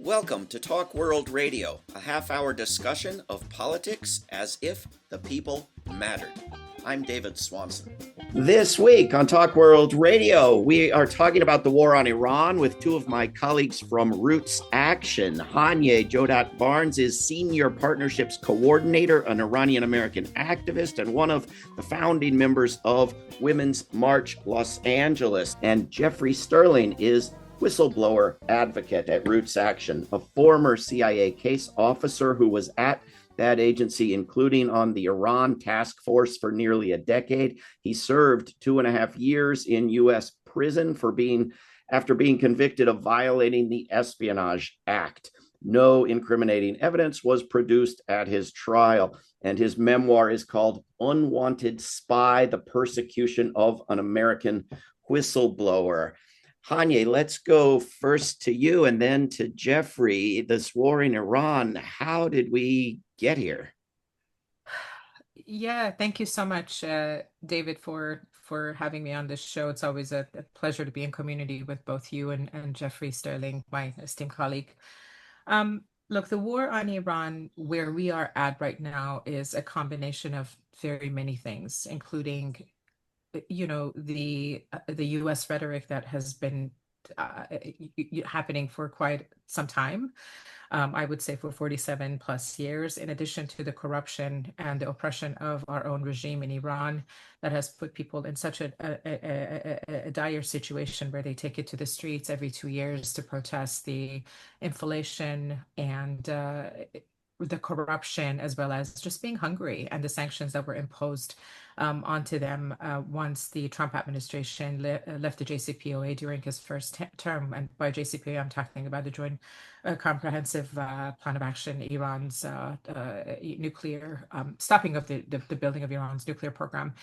Welcome to Talk World Radio, a half-hour discussion of politics as if the people mattered. I'm David Swanson. This week on Talk World Radio, we are talking about the war on Iran with two of my colleagues from RootsAction. Hanieh Jodat Barnes is Senior Partnerships Coordinator, an Iranian American activist, and one of the founding members of Women's March Los Angeles. And Jeffrey Sterling is Whistleblower Advocate at RootsAction, a former CIA case officer who was at that agency, including on the Iran task force for nearly a decade. He served 2.5 years in U.S. prison after being convicted of violating the Espionage Act. No incriminating evidence was produced at his trial, and his memoir is called Unwanted Spy: The Persecution of an American Whistleblower. Hanieh, let's go first to you and then to Jeffrey. This war in Iran, how did we get here? Yeah, thank you so much, David, for having me on this show. It's always a pleasure to be in community with both you and Jeffrey Sterling, my esteemed colleague. Look, the war on Iran, where we are at right now, is a combination of very many things, including the U.S. rhetoric that has been happening for quite some time. I would say for 47 plus years, in addition to the corruption and the oppression of our own regime in Iran that has put people in such a dire situation where they take it to the streets every 2 years to protest the inflation and the corruption, as well as just being hungry, and the sanctions that were imposed onto them once the Trump administration left the JCPOA during his first term. And by JCPOA, I'm talking about the Joint Comprehensive Plan of Action, Iran's nuclear stopping of the building of Iran's nuclear program.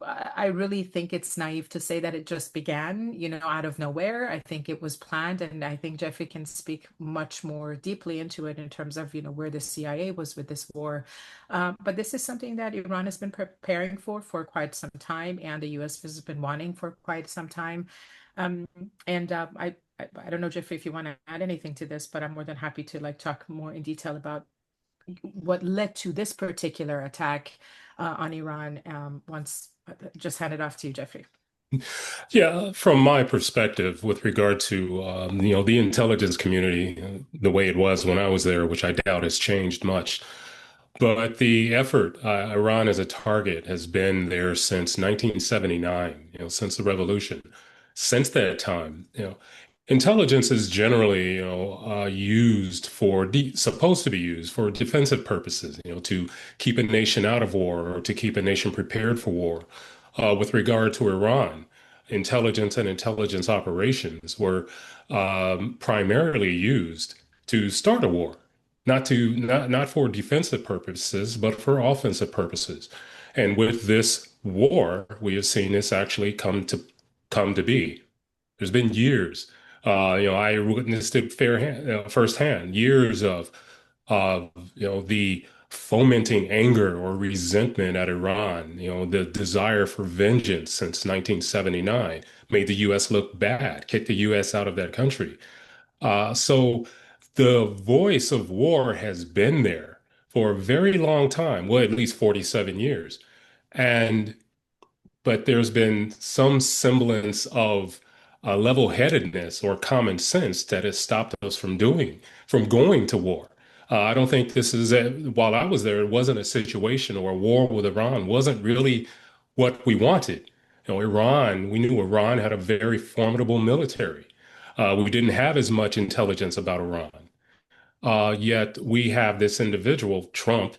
I really think it's naive to say that it just began, out of nowhere. I think it was planned, and I think Jeffrey can speak much more deeply into it in terms of, where the CIA was with this war. But this is something that Iran has been preparing for quite some time, and the U.S. has been wanting for quite some time. I don't know, Jeffrey, if you want to add anything to this, but I'm more than happy to talk more in detail about what led to this particular attack on Iran once. Just hand it off to you, Jeffrey. Yeah, from my perspective, with regard to the intelligence community, the way it was when I was there, which I doubt has changed much, but the effort, Iran as a target, has been there since 1979. Since the revolution. Since that time, intelligence is generally, supposed to be used for defensive purposes, to keep a nation out of war or to keep a nation prepared for war. With regard to Iran, intelligence and intelligence operations were primarily used to start a war, not for defensive purposes, but for offensive purposes. And with this war, we have seen this actually come to be. There's been years. I witnessed it firsthand. Years of the fomenting anger or resentment at Iran. The desire for vengeance since 1979 made the U.S. look bad, kicked the U.S. out of that country. So the voice of war has been there for a very long time. Well, at least 47 years, but there's been some semblance of level-headedness or common sense that has stopped us from going to war. I don't think while I was there, it wasn't a situation, or a war with Iran wasn't really what we wanted. We knew Iran had a very formidable military. We didn't have as much intelligence about Iran. Yet we have this individual, Trump,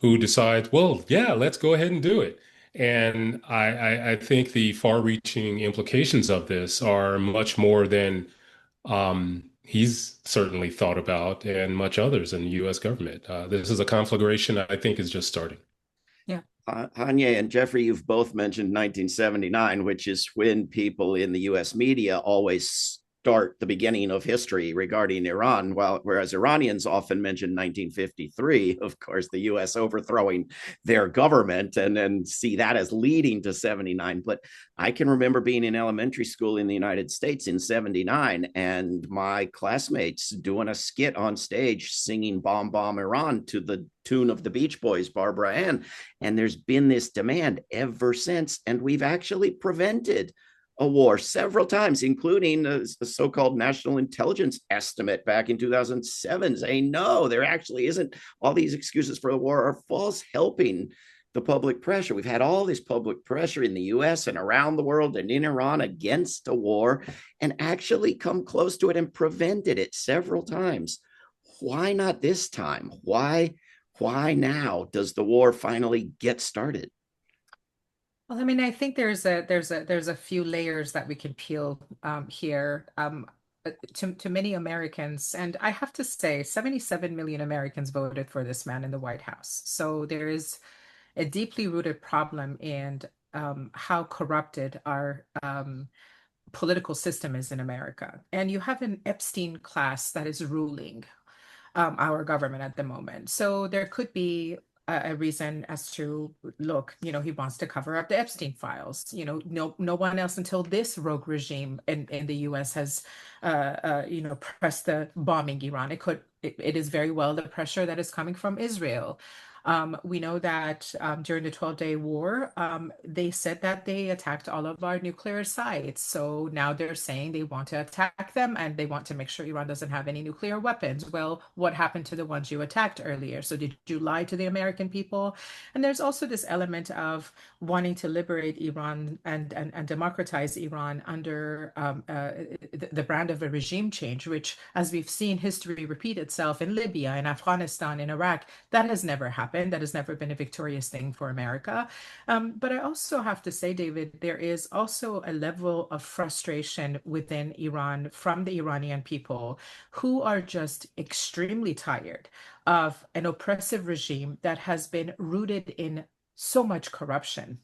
who decides, well, yeah, let's go ahead and do it. And I think the far-reaching implications of this are much more than he's certainly thought about, and much others in the U.S. government. This is a conflagration I think is just starting. Yeah. Hanieh and Jeffrey, you've both mentioned 1979, which is when people in the U.S. media always start the beginning of history regarding Iran, whereas Iranians often mention 1953, of course, the US overthrowing their government and then see that as leading to 79. But I can remember being in elementary school in the United States in 79 and my classmates doing a skit on stage singing Bomb Bomb Iran to the tune of the Beach Boys, Barbara Ann. And there's been this demand ever since. And we've actually prevented a war several times, including a so-called national intelligence estimate back in 2007 saying, no, there actually isn't. All these excuses for the war are false, helping the public pressure. We've had all this public pressure in the US and around the world and in Iran against a war and actually come close to it and prevented it several times. Why not this time? Why now does the war finally get started? Well, I mean, I think there's a few layers that we can peel here. To many Americans, and I have to say, 77 million Americans voted for this man in the White House. So there is a deeply rooted problem in how corrupted our political system is in America. And you have an Epstein class that is ruling our government at the moment. So there could be a reason as to, look, he wants to cover up the Epstein files. No one else until this rogue regime in the US has, pressed the bombing Iran. It is very well the pressure that is coming from Israel. We know that during the 12-day war, they said that they attacked all of our nuclear sites. So now they're saying they want to attack them and they want to make sure Iran doesn't have any nuclear weapons. Well, what happened to the ones you attacked earlier? So did you lie to the American people? And there's also this element of wanting to liberate Iran and democratize Iran under the brand of a regime change, which, as we've seen history repeat itself in Libya, in Afghanistan, in Iraq, that has never happened. That has never been a victorious thing for America. But I also have to say, David, there is also a level of frustration within Iran from the Iranian people who are just extremely tired of an oppressive regime that has been rooted in so much corruption.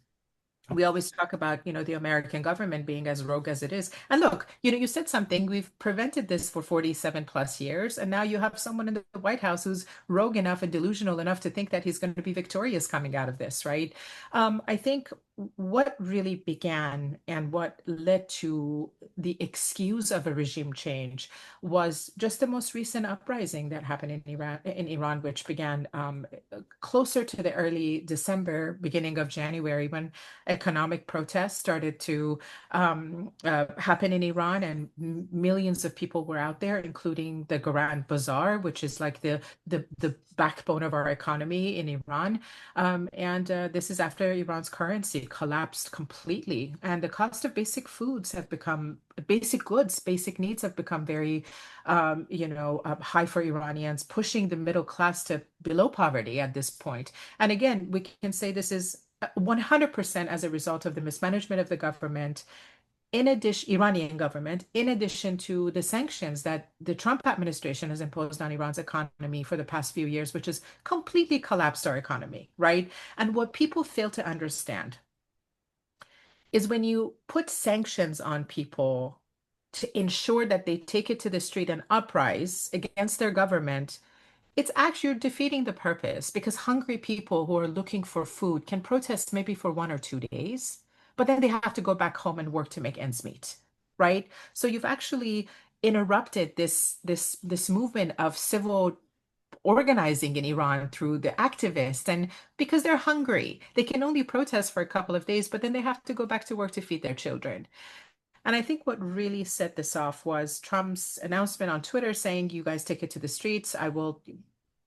We always talk about, the American government being as rogue as it is. And look, you said something, we've prevented this for 47 plus years. And now you have someone in the White House who's rogue enough and delusional enough to think that he's going to be victorious coming out of this, right? I think what really began and what led to the excuse of a regime change was just the most recent uprising that happened in Iran, which began closer to the early December, beginning of January, when economic protests started to happen in Iran, and millions of people were out there, including the Grand Bazaar, which is like the backbone of our economy in Iran. And this is after Iran's currency collapsed completely, and the cost of basic foods have become basic goods, basic needs have become very, high for Iranians, pushing the middle class to below poverty at this point. And again, we can say this is 100% as a result of the mismanagement of the government, Iranian government, in addition to the sanctions that the Trump administration has imposed on Iran's economy for the past few years, which has completely collapsed our economy, right? And what people fail to understand is when you put sanctions on people to ensure that they take it to the street and uprise against their government, it's actually you're defeating the purpose, because hungry people who are looking for food can protest maybe for 1 or 2 days, but then they have to go back home and work to make ends meet, right? So you've actually interrupted this movement of civil organizing in Iran through the activists, and because they're hungry, they can only protest for a couple of days, but then they have to go back to work to feed their children. And I think what really set this off was Trump's announcement on Twitter saying, you guys take it to the streets. I will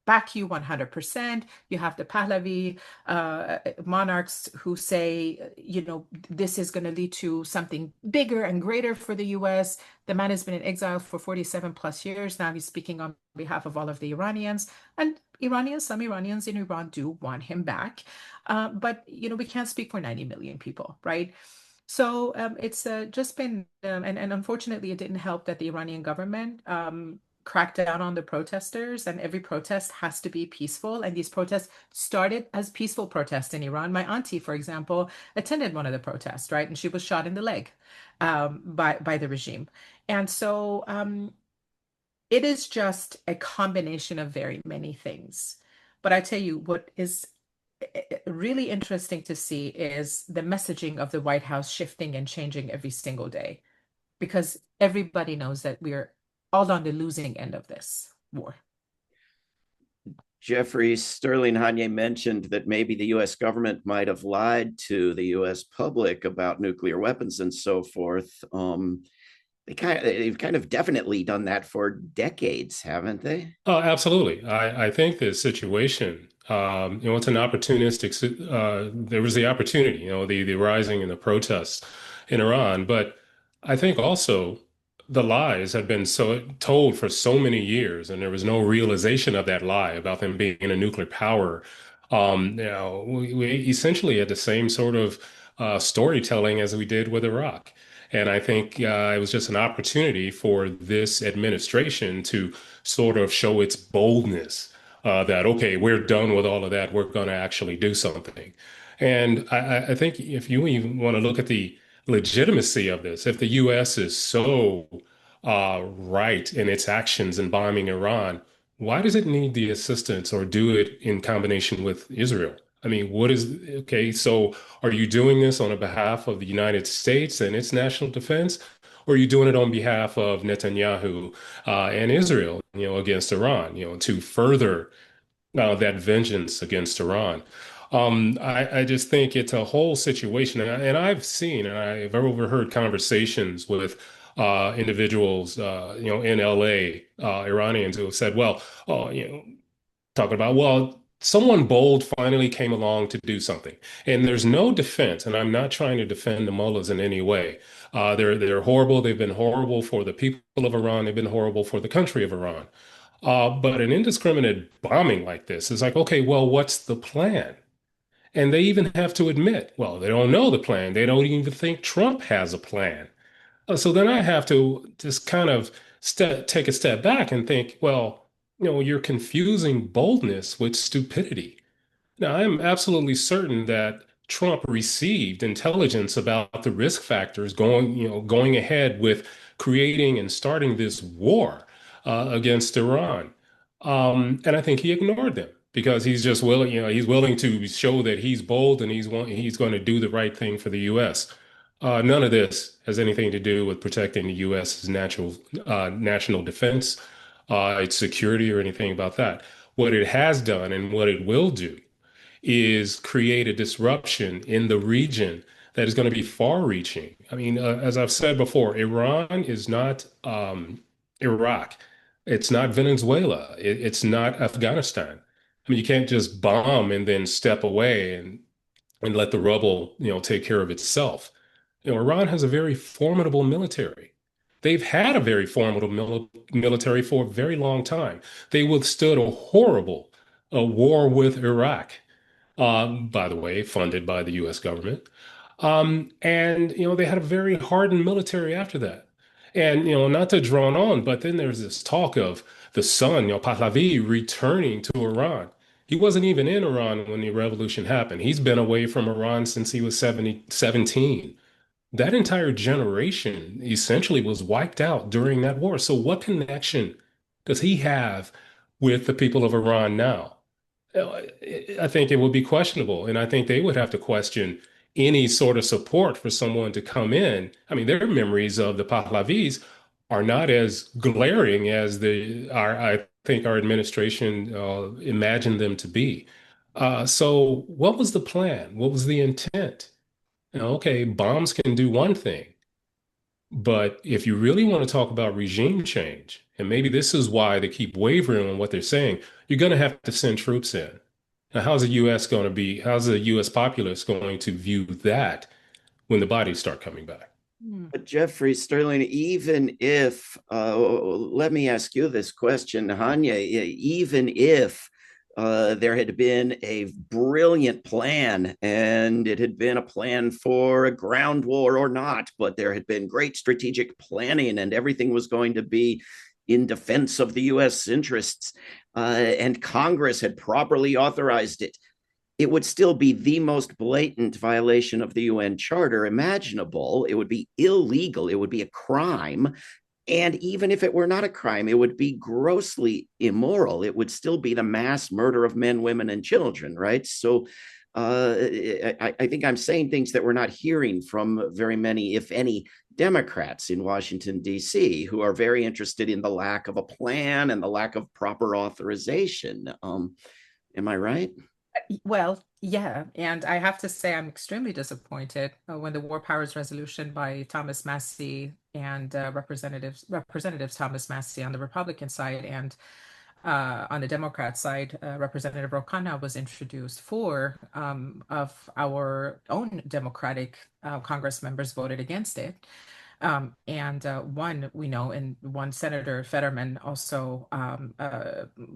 back you 100%. You have the Pahlavi monarchs who say, this is going to lead to something bigger and greater for the US. The man has been in exile for 47 plus years. Now he's speaking on behalf of all of the Iranians. And some Iranians in Iran do want him back. But, we can't speak for 90 million people, right? So it's just been, and unfortunately, it didn't help that the Iranian government cracked down on the protesters, and every protest has to be peaceful. And these protests started as peaceful protests in Iran. My auntie, for example, attended one of the protests, right? And she was shot in the leg by the regime. And so it is just a combination of very many things. But I tell you, what is really interesting to see is the messaging of the White House shifting and changing every single day, because everybody knows that we're all on the losing end of this war. Jeffrey Sterling Hanieh mentioned that maybe the US government might have lied to the US public about nuclear weapons and so forth. They've kind of definitely done that for decades, haven't they? Oh, absolutely. I think the situation, it's an opportunistic, there was the opportunity, the rising and the protests in Iran. But I think also the lies had been so told for so many years, and there was no realization of that lie about them being a nuclear power. We essentially had the same sort of storytelling as we did with Iraq. And I think it was just an opportunity for this administration to sort of show its boldness that, okay, we're done with all of that. We're going to actually do something. And I think if you even want to look at the legitimacy of this, if the U.S. is so right in its actions in bombing Iran, why does it need the assistance or do it in combination with Israel? I mean, okay, so are you doing this on behalf of the United States and its national defense? Or are you doing it on behalf of Netanyahu and Israel, against Iran, to further that vengeance against Iran? I just think it's a whole situation. And I've seen and I've overheard conversations with individuals, in LA, Iranians who have said, well, oh, talking about, well, someone bold finally came along to do something. And there's no defense, and I'm not trying to defend the mullahs in any way. They're horrible. They've been horrible for the people of Iran. They've been horrible for the country of Iran. But an indiscriminate bombing like this is like, okay, well, what's the plan? And they even have to admit, well, they don't know the plan. They don't even think Trump has a plan. So then I have to just kind of take a step back and think, well, you're confusing boldness with stupidity. Now, I'm absolutely certain that Trump received intelligence about the risk factors going ahead with creating and starting this war against Iran. And I think he ignored them because he's just willing, he's willing to show that he's bold and he's going to do the right thing for the U.S. None of this has anything to do with protecting the U.S.'s national defense, its security, or anything about that. What it has done and what it will do is create a disruption in the region that is going to be far-reaching. I mean, as I've said before, Iran is not Iraq. It's not Venezuela. It's not Afghanistan. I mean, you can't just bomb and then step away and let the rubble, take care of itself. Iran has a very formidable military. They've had a very formidable military for a very long time. They withstood a horrible war with Iraq, by the way, funded by the U.S. government. And, they had a very hardened military after that. And, not to drone on, but then there's this talk of the son, Pahlavi, returning to Iran. He wasn't even in Iran when the revolution happened. He's been away from Iran since he was 17. That entire generation essentially was wiped out during that war. So what connection does he have with the people of Iran now? I think it would be questionable, and I think they would have to question any sort of support for someone to come in. I mean, their memories of the Pahlavis are not as glaring as I think our administration imagined them to be. So what was the plan? What was the intent? Okay, bombs can do one thing, but if you really want to talk about regime change, and maybe this is why they keep wavering on what they're saying, you're going to have to send troops in. Now, how's the US populace going to view that when the bodies start coming back? But Jeffrey Sterling, even if, let me ask you this question, Hanieh, even if there had been a brilliant plan and it had been a plan for a ground war or not, but there had been great strategic planning and everything was going to be in defense of the US interests, and Congress had properly authorized it, it would still be the most blatant violation of the UN Charter imaginable. It would be illegal. It would be a crime. And even if it were not a crime, it would be grossly immoral. It would still be the mass murder of men, women, and children, right? So I think I'm saying things that we're not hearing from very many, if any, Democrats in Washington, D.C., who are very interested in the lack of a plan and the lack of proper authorization. Am I right? Well, yeah, and I have to say I'm extremely disappointed when the War Powers Resolution by Thomas Massie and Representatives Thomas Massie on the Republican side and on the Democrat side, Representative Ro Khanna was introduced. Four of our own Democratic Congress members voted against it. And one we know, and one Senator Fetterman also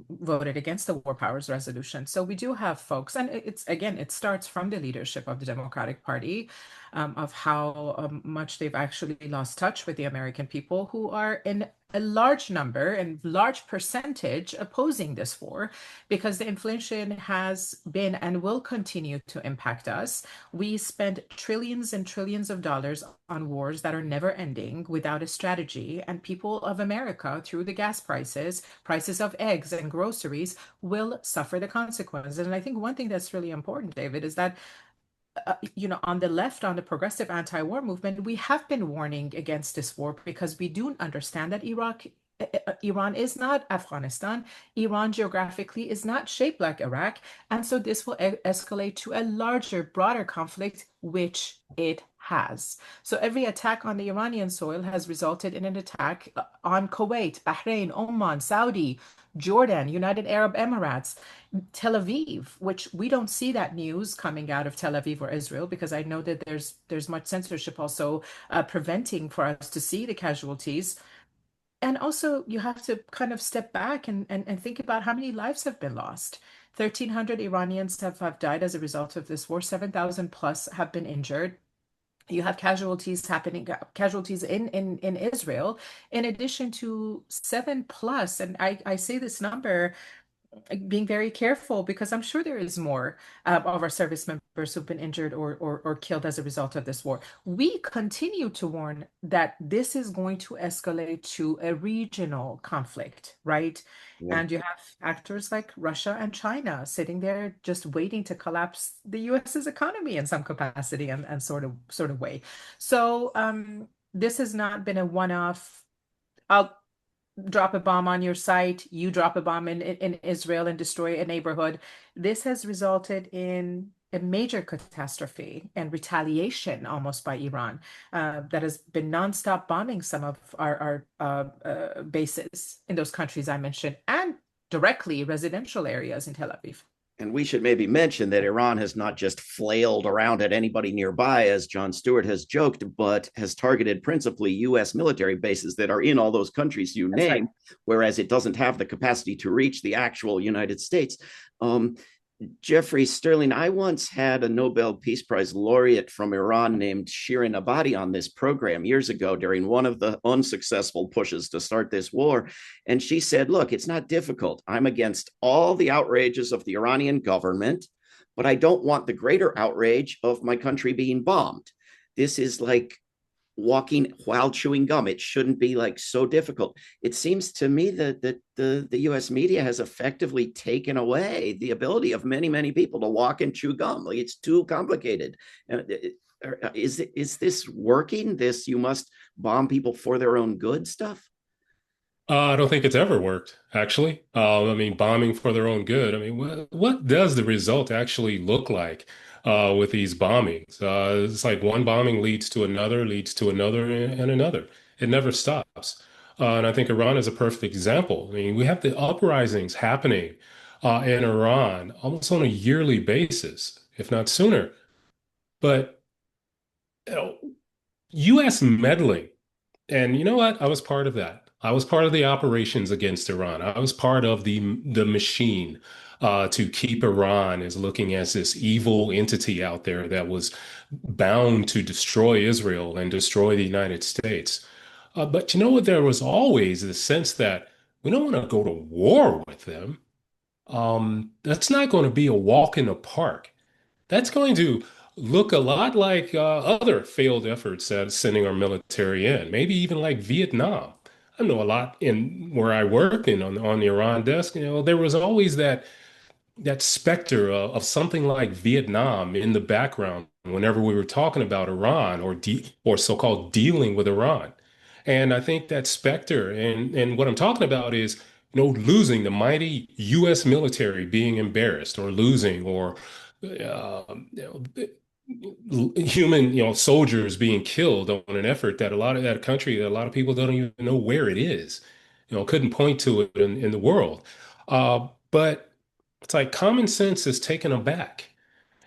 voted against the War Powers Resolution. So we do have folks, and it's again, it starts from the leadership of the Democratic Party, of how much they've actually lost touch with the American people, who are in a large number and large percentage opposing this war, because the inflation has been and will continue to impact us. We spend trillions and trillions of dollars on wars that are never ending without a strategy, and people of America, through the gas prices, prices of eggs and groceries, will suffer the consequences. And I think one thing that's really important, David, is that on the left, on the progressive anti-war movement, we have been warning against this war because we do understand that Iran is not Afghanistan. Iran geographically is not shaped like Iraq. And so this will escalate to a larger, broader conflict, which it has. So every attack on the Iranian soil has resulted in an attack on Kuwait, Bahrain, Oman, Saudi, Jordan, United Arab Emirates, Tel Aviv, which we don't see that news coming out of Tel Aviv or Israel, because I know that there's much censorship also preventing for us to see the casualties. And also, you have to kind of step back and think about how many lives have been lost. 1,300 Iranians have died as a result of this war. 7,000 plus have been injured. You have casualties in Israel, in addition to seven plus. And I say this number being very careful, because I'm sure there is more of our service members who've been injured or killed as a result of this war. We continue to warn that this is going to escalate to a regional conflict, right? Yeah. And you have actors like Russia and China sitting there just waiting to collapse the US's economy in some capacity and sort of way. So this has not been a one-off. I'll drop a bomb on your site, you drop a bomb in Israel and destroy a neighborhood. This has resulted in a major catastrophe and retaliation almost by Iran, that has been nonstop bombing some of our bases in those countries I mentioned, and directly residential areas in Tel Aviv. And we should maybe mention that Iran has not just flailed around at anybody nearby, as Jon Stewart has joked, but has targeted principally U.S. military bases that are in all those countries you That's right. name, whereas it doesn't have the capacity to reach the actual United States. Jeffrey Sterling, I once had a Nobel Peace Prize laureate from Iran named Shirin Ebadi on this program years ago during one of the unsuccessful pushes to start this war. And she said, look, it's not difficult. I'm against all the outrages of the Iranian government, but I don't want the greater outrage of my country being bombed. This is like walking while chewing gum. It shouldn't be like so difficult. It seems to me that the US media has effectively taken away the ability of many, many people to walk and chew gum. Like, it's too complicated. Is this working? This you must bomb people for their own good stuff? I don't think it's ever worked, actually. I mean, bombing for their own good. I mean, what does the result actually look like with these bombings? It's like one bombing leads to another, and another. It never stops. And I think Iran is a perfect example. I mean, we have the uprisings happening in Iran almost on a yearly basis, if not sooner. But you know, U.S. meddling. And you know what? I was part of that. I was part of the operations against Iran. I was part of the machine to keep Iran as looking as this evil entity out there that was bound to destroy Israel and destroy the United States. But you know what? There was always the sense that we don't want to go to war with them. That's not going to be a walk in the park. That's going to look a lot like other failed efforts at sending our military in, maybe even like Vietnam. I know a lot in where I work and on the Iran desk, there was always that specter of something like Vietnam in the background whenever we were talking about Iran or so-called dealing with Iran. And I think that specter and what I'm talking about is losing the mighty U.S. military being embarrassed or losing or human soldiers being killed on an effort that a lot of that country that a lot of people don't even know where it is, couldn't point to it in the world. But it's like common sense is taken aback.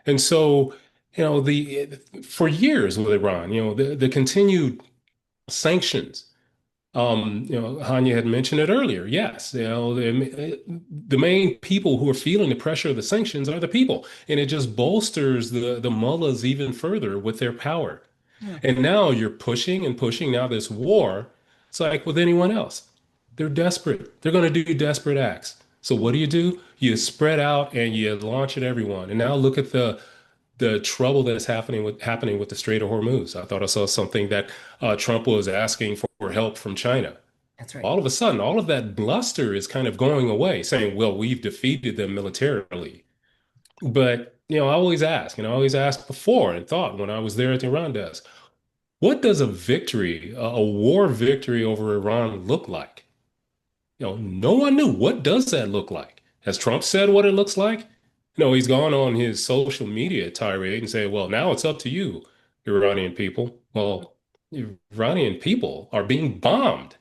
And so, the for years with Iran, the continued sanctions. Hanieh had mentioned it earlier. Yes, the main people who are feeling the pressure of the sanctions are the people, and it just bolsters the mullahs even further with their power. Yeah. And now you're pushing and pushing. Now this war, it's like with anyone else. They're desperate. They're going to do desperate acts. So what do? You spread out and you launch at everyone. And now look at the trouble that's happening with the Strait of Hormuz. I thought I saw something that Trump was asking for help from China. That's right. All of a sudden, all of that bluster is kind of going away, saying, "Well, we've defeated them militarily." But I always asked before and thought when I was there at the Iran desk, what does a victory, a war victory over Iran look like? No one knew. What does that look like? Has Trump said what it looks like? No, he's gone on his social media tirade and said, well, now it's up to you, Iranian people. Well, Iranian people are being bombed.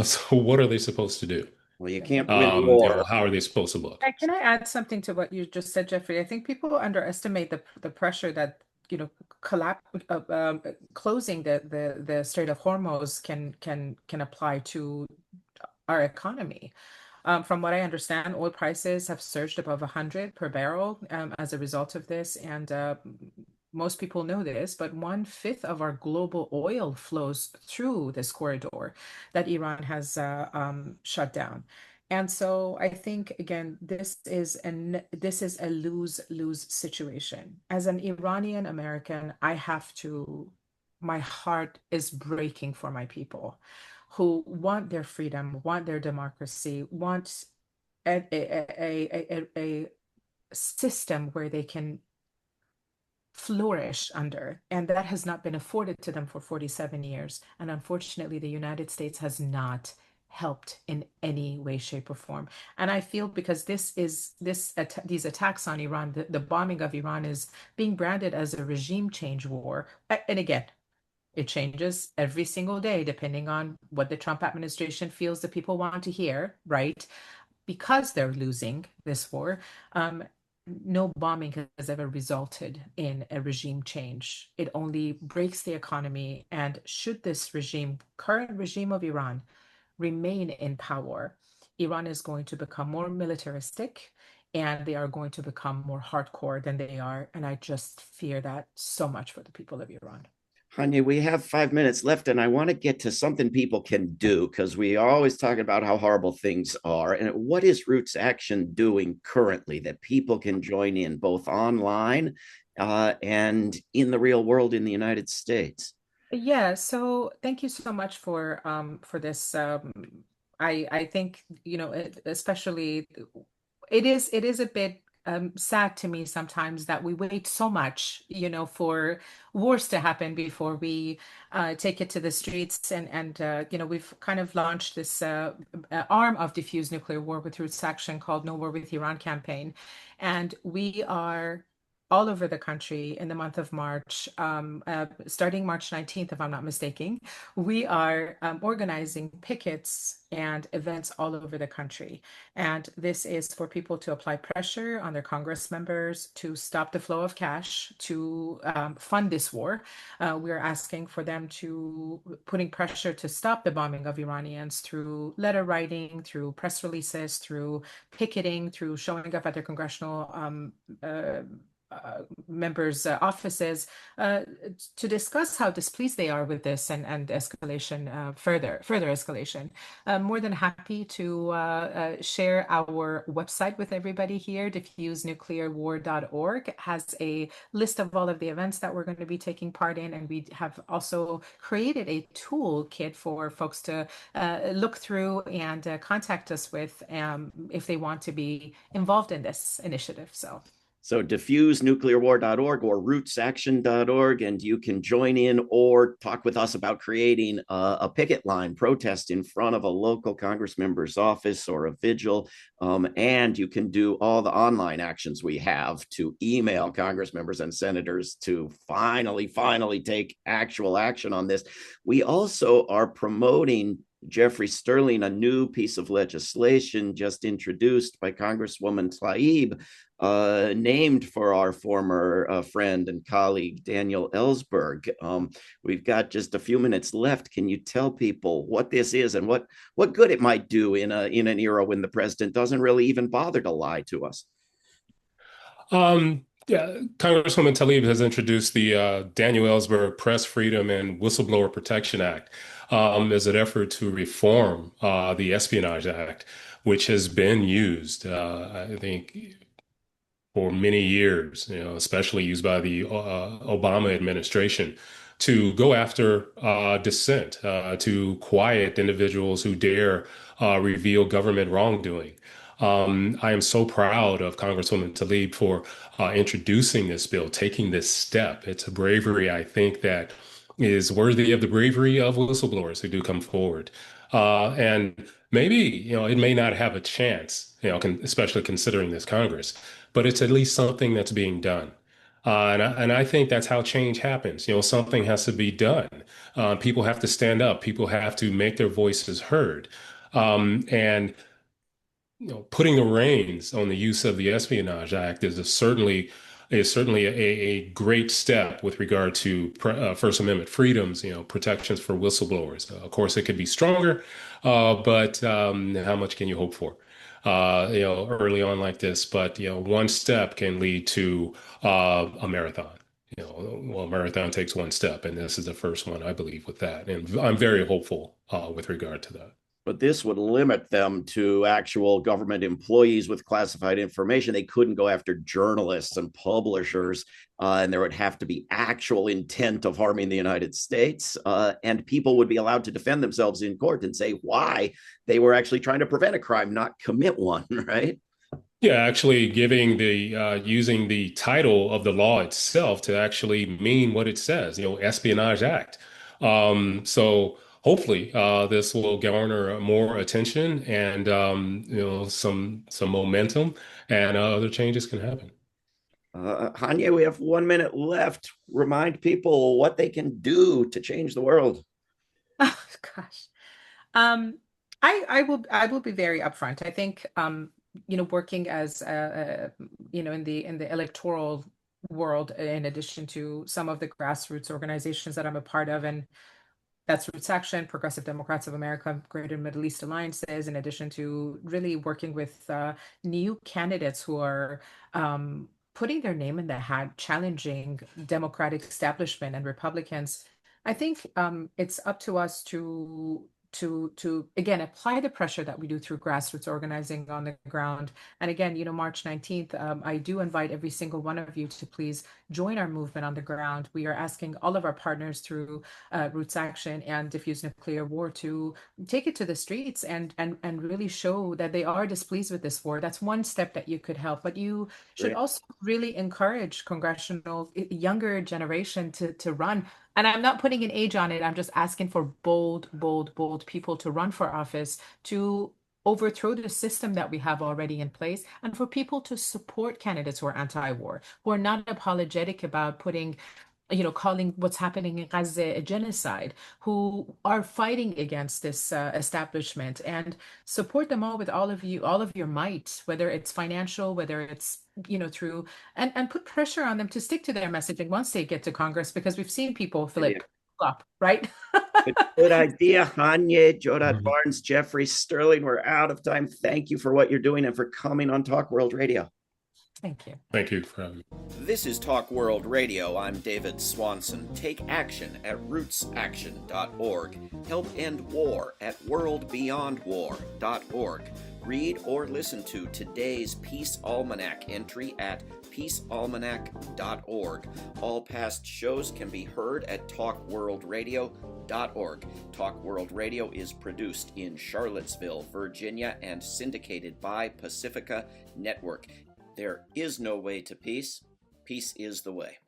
So what are they supposed to do? Well, you can't win war. How are they supposed to look? Can I add something to what you just said, Jeffrey? I think people underestimate the pressure that, collapse closing the Strait of Hormuz can apply to our economy. From what I understand, oil prices have surged above 100 per barrel as a result of this, and most people know this, but 1/5 of our global oil flows through this corridor that Iran has shut down. And so I think again, this is a lose-lose situation. As an Iranian American, my heart is breaking for my people who want their freedom, want their democracy, want a system where they can flourish under. And that has not been afforded to them for 47 years. And unfortunately, the United States has not helped in any way, shape, or form. And I feel because these attacks on Iran, the bombing of Iran is being branded as a regime change war. And again, it changes every single day, depending on what the Trump administration feels the people want to hear, right? Because they're losing this war. No bombing has ever resulted in a regime change. It only breaks the economy. And should this current regime of Iran, remain in power, Iran is going to become more militaristic and they are going to become more hardcore than they are. And I just fear that so much for the people of Iran. Hanieh, we have 5 minutes left, and I want to get to something people can do because we are always talking about how horrible things are. And what is RootsAction doing currently that people can join in both online and in the real world in the United States? Yeah, so thank you so much for this. I think, especially it is a bit sad to me sometimes that we wait so much, for wars to happen before we take it to the streets. And we've kind of launched this arm of diffuse nuclear war with RootsAction called No War with Iran campaign. And we are all over the country in the month of March, starting March 19th, if I'm not mistaken. We are organizing pickets and events all over the country. And this is for people to apply pressure on their Congress members to stop the flow of cash to fund this war. We're asking for them to putting pressure to stop the bombing of Iranians through letter writing, through press releases, through picketing, through showing up at their congressional members' offices to discuss how displeased they are with this and escalation, further escalation. I'm more than happy to share our website with everybody here. Diffusenuclearwar.org has a list of all of the events that we're going to be taking part in, and we have also created a toolkit for folks to look through and contact us with if they want to be involved in this initiative. So diffusenuclearwar.org or RootsAction.org, and you can join in or talk with us about creating a picket line protest in front of a local Congress member's office or a vigil. And you can do all the online actions we have to email Congress members and senators to finally take actual action on this. We also are promoting Jeffrey Sterling, a new piece of legislation just introduced by Congresswoman Tlaib, named for our former friend and colleague, Daniel Ellsberg. We've got just a few minutes left. Can you tell people what this is and what good it might do in an era when the president doesn't really even bother to lie to us? Yeah, Congresswoman Tlaib has introduced the Daniel Ellsberg Press Freedom and Whistleblower Protection Act as an effort to reform the Espionage Act, which has been used, I think, for many years, especially used by the Obama administration to go after dissent, to quiet individuals who dare reveal government wrongdoing. I am so proud of Congresswoman Tlaib for introducing this bill, taking this step. It's a bravery, I think, that is worthy of the bravery of whistleblowers who do come forward. And maybe, it may not have a chance, especially considering this Congress, but it's at least something that's being done. And I think that's how change happens. Something has to be done. People have to stand up. People have to make their voices heard. And putting the reins on the use of the Espionage Act certainly a great step with regard to First Amendment freedoms, protections for whistleblowers. Of course, it could be stronger, but how much can you hope for? Early on like this, but one step can lead to a marathon. A marathon takes one step, and this is the first one, I believe, with that. And I'm very hopeful with regard to that. But this would limit them to actual government employees with classified information. They couldn't go after journalists and publishers, and there would have to be actual intent of harming the United States. And people would be allowed to defend themselves in court and say why they were actually trying to prevent a crime, not commit one, right? Yeah, actually giving using the title of the law itself to actually mean what it says, Espionage Act. So hopefully this will garner more attention and some momentum, and other changes can happen. Hanieh, we have 1 minute left. Remind people what they can do to change the world. Oh gosh. I will be very upfront. I think working as in the electoral world, in addition to some of the grassroots organizations that I'm a part of, and that's RootsAction, Progressive Democrats of America, Greater Middle East Alliances, in addition to really working with new candidates who are putting their name in the hat, challenging Democratic establishment and Republicans. I think it's up to us to again apply the pressure that we do through grassroots organizing on the ground. And again, March 19th, I do invite every single one of you to please join our movement on the ground. We are asking all of our partners through RootsAction and Diffuse Nuclear War to take it to the streets and really show that they are displeased with this war. That's one step that you could help, but you should also really encourage congressional younger generation to run. And I'm not putting an age on it. I'm just asking for bold people to run for office, to overthrow the system that we have already in place, and for people to support candidates who are anti-war, who are not apologetic about calling what's happening in Gaza a genocide, who are fighting against this establishment, and support them all with all of your might, whether it's financial, whether it's through, and put pressure on them to stick to their messaging once they get to Congress, because we've seen people flip up, right? Good idea, Hanieh Jodat Barnes, Jeffrey Sterling. We're out of time. Thank you for what you're doing and for coming on Talk World Radio. Thank you. Thank you for having me. This is Talk World Radio. I'm David Swanson. Take action at RootsAction.org. Help end war at WorldBeyondWar.org. Read or listen to today's Peace Almanac entry at peacealmanac.org. All past shows can be heard at talkworldradio.org. Talk World Radio is produced in Charlottesville, Virginia, and syndicated by Pacifica Network. There is no way to peace. Peace is the way.